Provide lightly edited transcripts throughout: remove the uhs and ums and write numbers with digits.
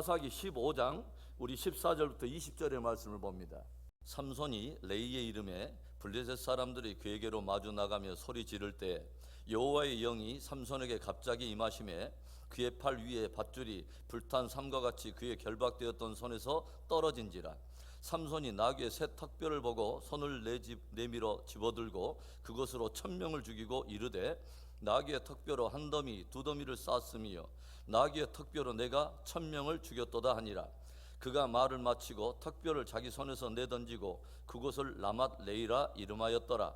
사사기 15장 우리 14절부터 20절의 말씀을 봅니다. 삼손이 레이의 이름에 블레셋 사람들이 그에게로 마주 나가며 소리 지를 때 여호와의 영이 삼손에게 갑자기 임하심에 그의 팔 위에 밧줄이 불탄 삼과 같이 그의 결박되었던 손에서 떨어진지라. 삼손이 나귀의 새 턱뼈를 보고 손을 내밀어 집어들고 그것으로 1000명을 죽이고 이르되 나귀의 턱뼈로 한 더미 두 더미를 쌓았으며 나귀의 턱뼈로 내가 1000명을 죽였도다 하니라. 그가 말을 마치고 턱뼈를 자기 손에서 내던지고 그곳을 라맛 레이라 이름하였더라.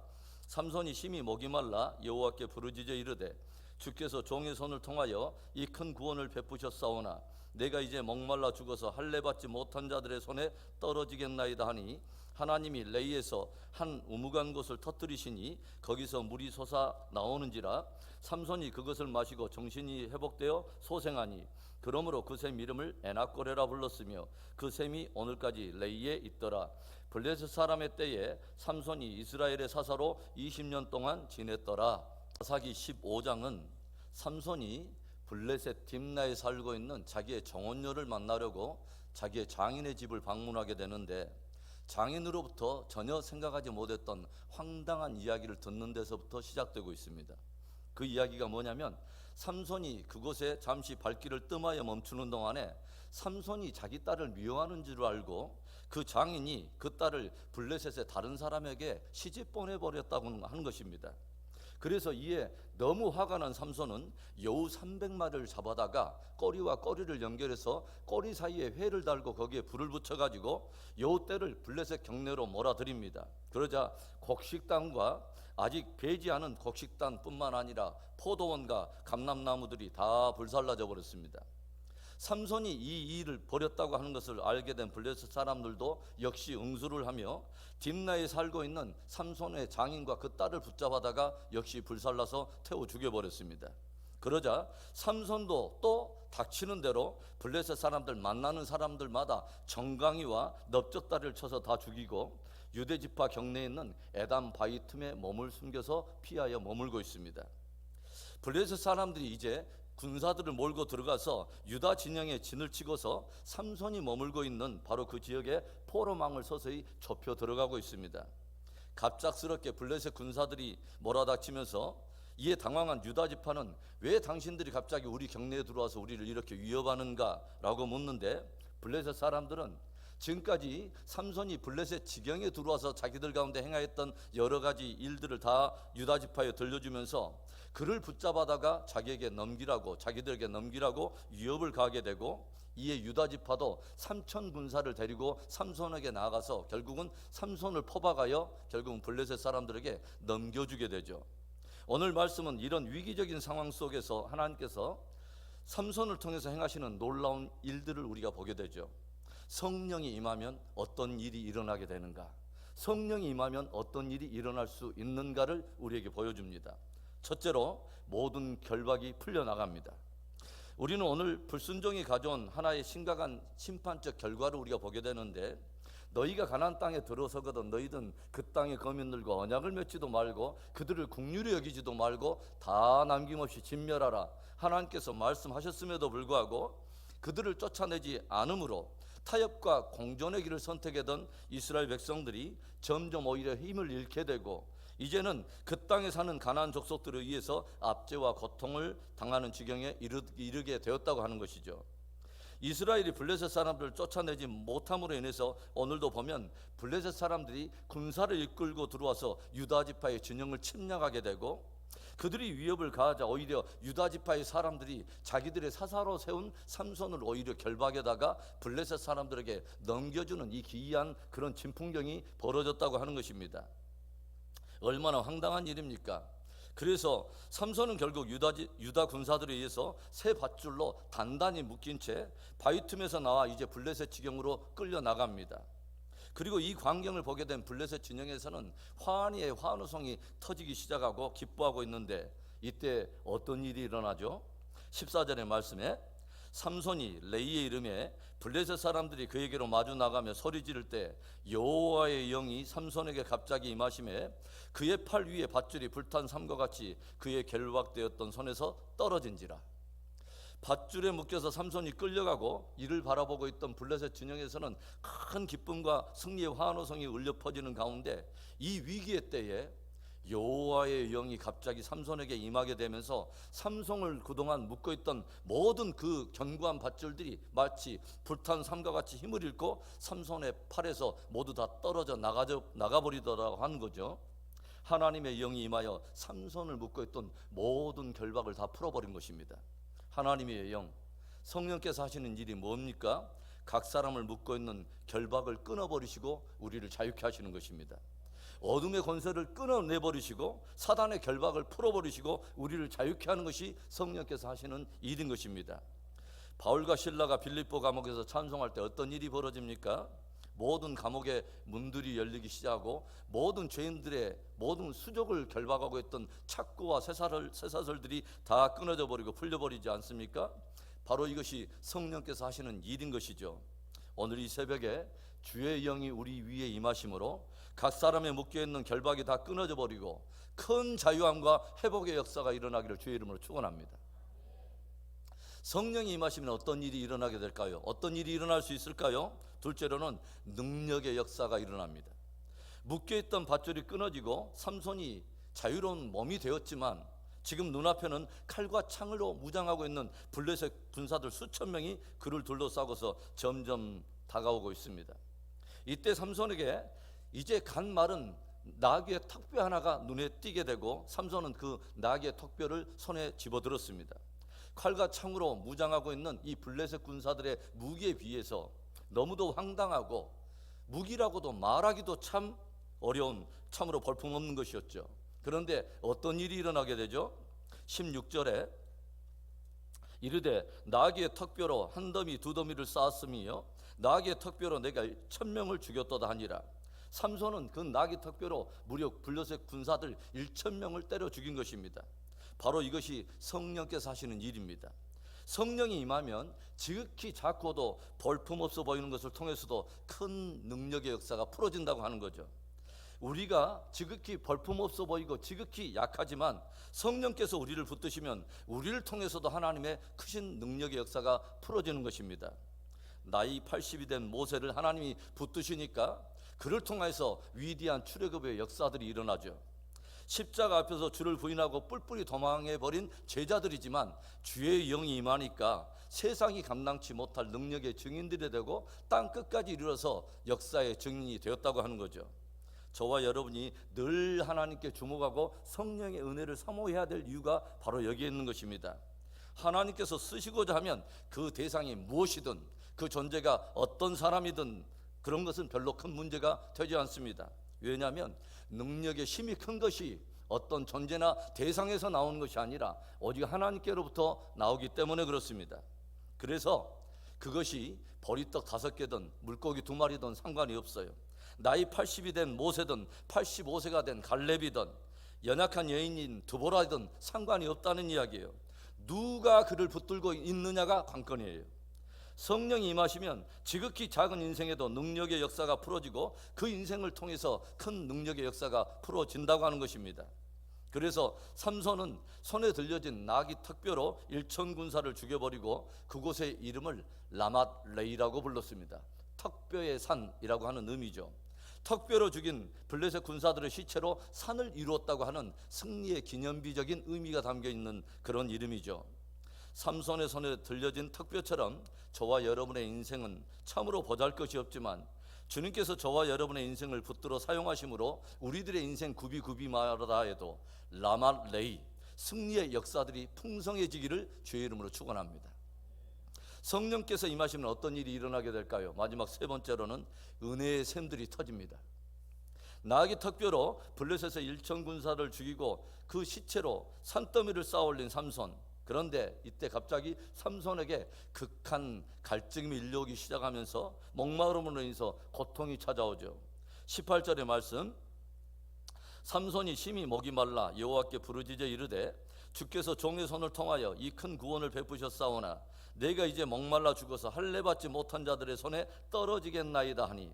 삼손이 심히 목이 말라 여호와께 부르짖어 이르되 주께서 종의 손을 통하여 이 큰 구원을 베푸셨사오나 내가 이제 목말라 죽어서 할례 받지 못한 자들의 손에 떨어지겠나이다 하니 하나님이 레이에서 한 우묵한 곳을 터뜨리시니 거기서 물이 솟아 나오는지라. 삼손이 그것을 마시고 정신이 회복되어 소생하니 그러므로 그 샘 이름을 에낙고레라 불렀으며 그 샘이 오늘까지 레이에 있더라. 블레셋 사람의 때에 삼손이 이스라엘의 사사로 20년 동안 지냈더라. 사사기 15장은 삼손이 블레셋 딥나에 살고 있는 자기의 정혼녀를 만나려고 자기의 장인의 집을 방문하게 되는데 장인으로부터 전혀 생각하지 못했던 황당한 이야기를 듣는 데서부터 시작되고 있습니다. 그 이야기가 뭐냐면 삼손이 그곳에 잠시 발길을 뜸하여 멈추는 동안에 삼손이 자기 딸을 미워하는 줄 알고 그 장인이 그 딸을 블레셋의 다른 사람에게 시집 보내버렸다고 하는 것입니다. 그래서 이에 너무 화가 난 삼손은 여우 300마리를 잡아다가 꼬리와 꼬리를 연결해서 꼬리 사이에 회를 달고 거기에 불을 붙여가지고 여우 떼를 블레셋 경내로 몰아들입니다. 그러자 곡식단과 아직 배지 않은 곡식단뿐만 아니라 포도원과 감람나무들이 다 불살라져 버렸습니다. 삼손이 이 일을 벌였다고 하는 것을 알게 된 블레셋 사람들도 역시 응수를 하며 딥나에 살고 있는 삼손의 장인과 그 딸을 붙잡아다가 역시 불살라서 태워 죽여버렸습니다. 그러자 삼손도 또 닥치는 대로 블레셋 사람들 만나는 사람들마다 정강이와 넓적다리를 쳐서 다 죽이고 유대지파 경내에 있는 에담 바위 틈에 몸을 숨겨서 피하여 머물고 있습니다. 블레셋 사람들이 이제 군사들을 몰고 들어가서 유다 진영에 진을 치고서 삼손이 머물고 있는 바로 그 지역에 포로망을 서서히 좁혀 들어가고 있습니다. 갑작스럽게 블레셋 군사들이 몰아닥치면서 이에 당황한 유다 지파는 왜 당신들이 갑자기 우리 경내에 들어와서 우리를 이렇게 위협하는가 라고 묻는데 블레셋 사람들은 지금까지 삼손이 블레셋 지경에 들어와서 자기들 가운데 행하였던 여러 가지 일들을 다 유다 지파에 들려주면서 그를 붙잡아다가 자기들에게 넘기라고 위협을 가하게 되고 이에 유다 지파도 3000 군사를 데리고 삼손에게 나아가서 결국은 삼손을 포박하여 결국은 블레셋 사람들에게 넘겨주게 되죠. 오늘 말씀은 이런 위기적인 상황 속에서 하나님께서 삼손을 통해서 행하시는 놀라운 일들을 우리가 보게 되죠. 성령이 임하면 어떤 일이 일어나게 되는가, 성령이 임하면 어떤 일이 일어날 수 있는가를 우리에게 보여줍니다. 첫째로 모든 결박이 풀려나갑니다. 우리는 오늘 불순종이 가져온 하나의 심각한 심판적 결과를 우리가 보게 되는데 너희가 가나안 땅에 들어서거든 너희는 그 땅의 거민들과 언약을 맺지도 말고 그들을 긍휼히 여기지도 말고 다 남김없이 진멸하라 하나님께서 말씀하셨음에도 불구하고 그들을 쫓아내지 않으므로 타협과 공존의 길을 선택하던 이스라엘 백성들이 점점 오히려 힘을 잃게 되고 이제는 그 땅에 사는 가나안 족속들에 의해서 압제와 고통을 당하는 지경에 이르게 되었다고 하는 것이죠. 이스라엘이 블레셋 사람들을 쫓아내지 못함으로 인해서 오늘도 보면 블레셋 사람들이 군사를 이끌고 들어와서 유다 지파의 진영을 침략하게 되고 그들이 위협을 가하자 오히려 유다 지파의 사람들이 자기들의 사사로 세운 삼손을 오히려 결박에다가 블레셋 사람들에게 넘겨주는 이 기이한 그런 진풍경이 벌어졌다고 하는 것입니다. 얼마나 황당한 일입니까? 그래서 삼손은 결국 유다 군사들에 의해서 새 밧줄로 단단히 묶인 채 바위 틈에서 나와 이제 블레셋 지경으로 끌려 나갑니다. 그리고 이 광경을 보게 된 블레셋 진영에서는 환희의 환호성이 터지기 시작하고 기뻐하고 있는데 이때 어떤 일이 일어나죠? 14절의 말씀에 삼손이 레이의 이름에 블레셋 사람들이 그에게로 마주 나가며 소리 지를 때 여호와의 영이 삼손에게 갑자기 임하심에 그의 팔 위에 밧줄이 불탄 삼과 같이 그의 결박되었던 손에서 떨어진지라. 밧줄에 묶여서 삼손이 끌려가고 이를 바라보고 있던 블레셋 진영에서는 큰 기쁨과 승리의 환호성이 울려 퍼지는 가운데 이 위기의 때에 여호와의 영이 갑자기 삼손에게 임하게 되면서 삼손을 그동안 묶어있던 모든 그 견고한 밧줄들이 마치 불탄 삼과 같이 힘을 잃고 삼손의 팔에서 모두 다 떨어져 나가버리더라고 하는 거죠. 하나님의 영이 임하여 삼손을 묶어있던 모든 결박을 다 풀어버린 것입니다. 하나님의 영, 성령께서 하시는 일이 뭡니까? 각 사람을 묶어있는 결박을 끊어버리시고 우리를 자유케 하시는 것입니다. 어둠의 권세를 끊어내버리시고 사단의 결박을 풀어버리시고 우리를 자유케 하는 것이 성령께서 하시는 일인 것입니다. 바울과 실라가 빌립보 감옥에서 찬송할 때 어떤 일이 벌어집니까? 모든 감옥의 문들이 열리기 시작하고 모든 죄인들의 모든 수족을 결박하고 있던 착고와 쇠사슬들이 다 끊어져 버리고 풀려버리지 않습니까? 바로 이것이 성령께서 하시는 일인 것이죠. 오늘 이 새벽에 주의 영이 우리 위에 임하심으로 각 사람의 묶여있는 결박이 다 끊어져 버리고 큰 자유함과 회복의 역사가 일어나기를 주의 이름으로 축원합니다. 성령이 임하시면 어떤 일이 일어나게 될까요? 어떤 일이 일어날 수 있을까요? 둘째로는 능력의 역사가 일어납니다. 묶여있던 밧줄이 끊어지고 삼손이 자유로운 몸이 되었지만 지금 눈앞에는 칼과 창으로 무장하고 있는 블레셋 군사들 수천 명이 그를 둘러싸고서 점점 다가오고 있습니다. 이때 삼손에게 이제 간 말은 나귀의 턱뼈 하나가 눈에 띄게 되고 삼손은 그 나귀의 턱뼈를 손에 집어들었습니다. 칼과 창으로 무장하고 있는 이 블레셋 군사들의 무기에 비해서 너무도 황당하고 무기라고도 말하기도 참 어려운, 참으로 볼품없는 것이었죠. 그런데 어떤 일이 일어나게 되죠? 16절에 이르되 나귀의 턱뼈로 한 더미 두 더미를 쌓았으며 나귀의 턱뼈로 내가 1000명을 죽였도다 하니라. 삼손은 그 나귀 턱뼈로 무려 블레셋 군사들 1000명을 때려 죽인 것입니다. 바로 이것이 성령께서 하시는 일입니다. 성령이 임하면 지극히 작고도 볼품없어 보이는 것을 통해서도 큰 능력의 역사가 풀어진다고 하는 거죠. 우리가 지극히 볼품없어 보이고 지극히 약하지만 성령께서 우리를 붙드시면 우리를 통해서도 하나님의 크신 능력의 역사가 풀어지는 것입니다. 나이 80이 된 모세를 하나님이 붙드시니까 그를 통해서 위대한 출애굽의 역사들이 일어나죠. 십자가 앞에서 주를 부인하고 뿔뿔이 도망해버린 제자들이지만 주의 영이 임하니까 세상이 감당치 못할 능력의 증인들이 되고 땅 끝까지 이르러서 역사의 증인이 되었다고 하는 거죠. 저와 여러분이 늘 하나님께 주목하고 성령의 은혜를 사모해야 될 이유가 바로 여기에 있는 것입니다. 하나님께서 쓰시고자 하면 그 대상이 무엇이든 그 존재가 어떤 사람이든 그런 것은 별로 큰 문제가 되지 않습니다. 왜냐하면 능력의 힘이 큰 것이 어떤 존재나 대상에서 나오는 것이 아니라 오직 하나님께로부터 나오기 때문에 그렇습니다. 그래서 그것이 보리떡 5개든 물고기 2마리든 상관이 없어요. 나이 80이 된 모세든 85세가 된 갈렙이든 연약한 여인인 드보라든 상관이 없다는 이야기예요. 누가 그를 붙들고 있느냐가 관건이에요. 성령이 임하시면 지극히 작은 인생에도 능력의 역사가 풀어지고 그 인생을 통해서 큰 능력의 역사가 풀어진다고 하는 것입니다. 그래서 삼손은 손에 들려진 나귀 턱뼈로 1000 군사를 죽여버리고 그곳의 이름을 라맛레이라고 불렀습니다. 턱뼈의 산이라고 하는 의미죠. 턱뼈로 죽인 블레셋 군사들의 시체로 산을 이루었다고 하는 승리의 기념비적인 의미가 담겨있는 그런 이름이죠. 삼손의 손에 들려진 턱뼈처럼 저와 여러분의 인생은 참으로 보잘것이 없지만 주님께서 저와 여러분의 인생을 붙들어 사용하심으로 우리들의 인생 굽이마다 해도 라말레이 승리의 역사들이 풍성해지기를 주의 이름으로 축원합니다. 성령께서 임하시면 어떤 일이 일어나게 될까요? 마지막 세 번째로는 은혜의 샘들이 터집니다. 나귀 턱뼈로 블레셋의 1000 군사를 죽이고 그 시체로 산더미를 쌓아올린 삼손. 그런데 이때 갑자기 삼손에게 극한 갈증이 밀려오기 시작하면서 목마름으로 인해서 고통이 찾아오죠. 18절의 말씀, 삼손이 심히 목이 말라 여호와께 부르짖어 이르되 주께서 종의 손을 통하여 이 큰 구원을 베푸셨사오나 내가 이제 목말라 죽어서 할례 받지 못한 자들의 손에 떨어지겠나이다 하니,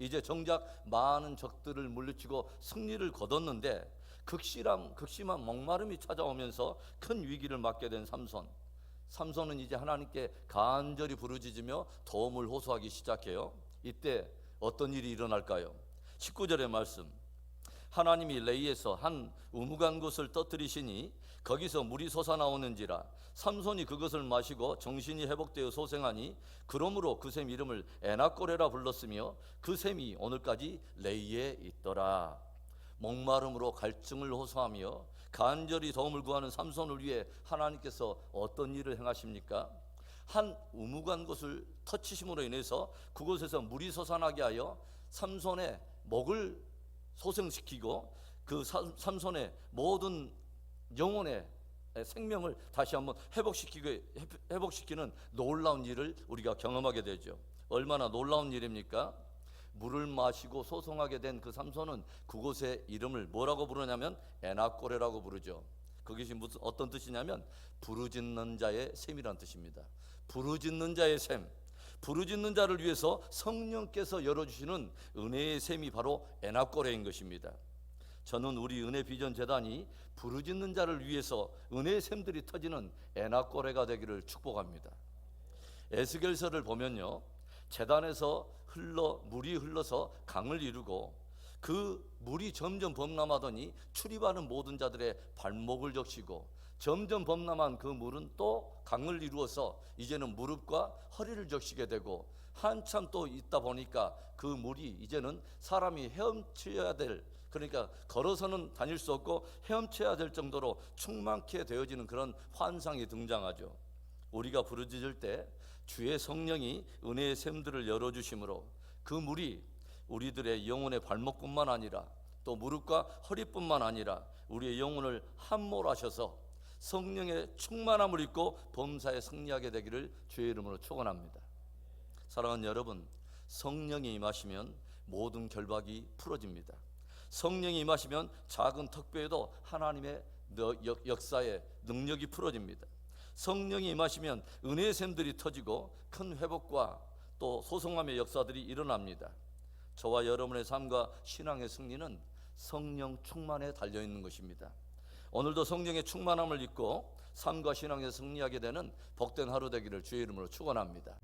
이제 정작 많은 적들을 물리치고 승리를 거뒀는데 극심한 목마름이 찾아오면서 큰 위기를 맞게 된 삼손. 삼손은 이제 하나님께 간절히 부르짖으며 도움을 호소하기 시작해요. 이때 어떤 일이 일어날까요? 19절의 말씀, 하나님이 레이에서 한 우묵한 곳을 떠뜨리시니 거기서 물이 솟아나오는지라 삼손이 그것을 마시고 정신이 회복되어 소생하니 그러므로 그 샘 이름을 에나꼬레라 불렀으며 그 샘이 오늘까지 레이에 있더라. 목마름으로 갈증을 호소하며 간절히 도움을 구하는 삼손을 위해 하나님께서 어떤 일을 행하십니까? 한 우묵한 곳을 터치심으로 인해서 그곳에서 물이 솟아나게 하여 삼손의 목을 소생시키고 그 삼손의 모든 영혼의 생명을 다시 한번 회복시키는 놀라운 일을 우리가 경험하게 되죠. 얼마나 놀라운 일입니까? 물을 마시고 소송하게 된 그 삼손은 그곳의 이름을 뭐라고 부르냐면 에나꼬레라고 부르죠. 그것이 무슨 어떤 뜻이냐면 부르짖는 자의 샘이란 뜻입니다. 부르짖는 자의 샘, 부르짖는 자를 위해서 성령께서 열어주시는 은혜의 샘이 바로 에나꼬레인 것입니다. 저는 우리 은혜 비전 재단이 부르짖는 자를 위해서 은혜의 샘들이 터지는 에나꼬레가 되기를 축복합니다. 에스겔서를 보면요, 재단에서 물이 흘러서 강을 이루고 그 물이 점점 범람하더니 출입하는 모든 자들의 발목을 적시고 점점 범람한 그 물은 또 강을 이루어서 이제는 무릎과 허리를 적시게 되고 한참 또 있다 보니까 그 물이 이제는 사람이 헤엄쳐야 될, 그러니까 걸어서는 다닐 수 없고 헤엄쳐야 될 정도로 충만케 되어지는 그런 환상이 등장하죠. 우리가 부르짖을 때 주의 성령이 은혜의 샘들을 열어주심으로 그 물이 우리들의 영혼의 발목뿐만 아니라 또 무릎과 허리뿐만 아니라 우리의 영혼을 함몰하셔서 성령의 충만함을 입고 범사에 승리하게 되기를 주의 이름으로 축원합니다. 사랑하는 여러분, 성령이 임하시면 모든 결박이 풀어집니다. 성령이 임하시면 작은 턱뼈에도 하나님의 역사의 능력이 풀어집니다. 성령이 임하시면 은혜의 샘들이 터지고 큰 회복과 또 소송함의 역사들이 일어납니다. 저와 여러분의 삶과 신앙의 승리는 성령 충만에 달려있는 것입니다. 오늘도 성령의 충만함을 입고 삶과 신앙에 승리하게 되는 복된 하루 되기를 주의 이름으로 축원합니다.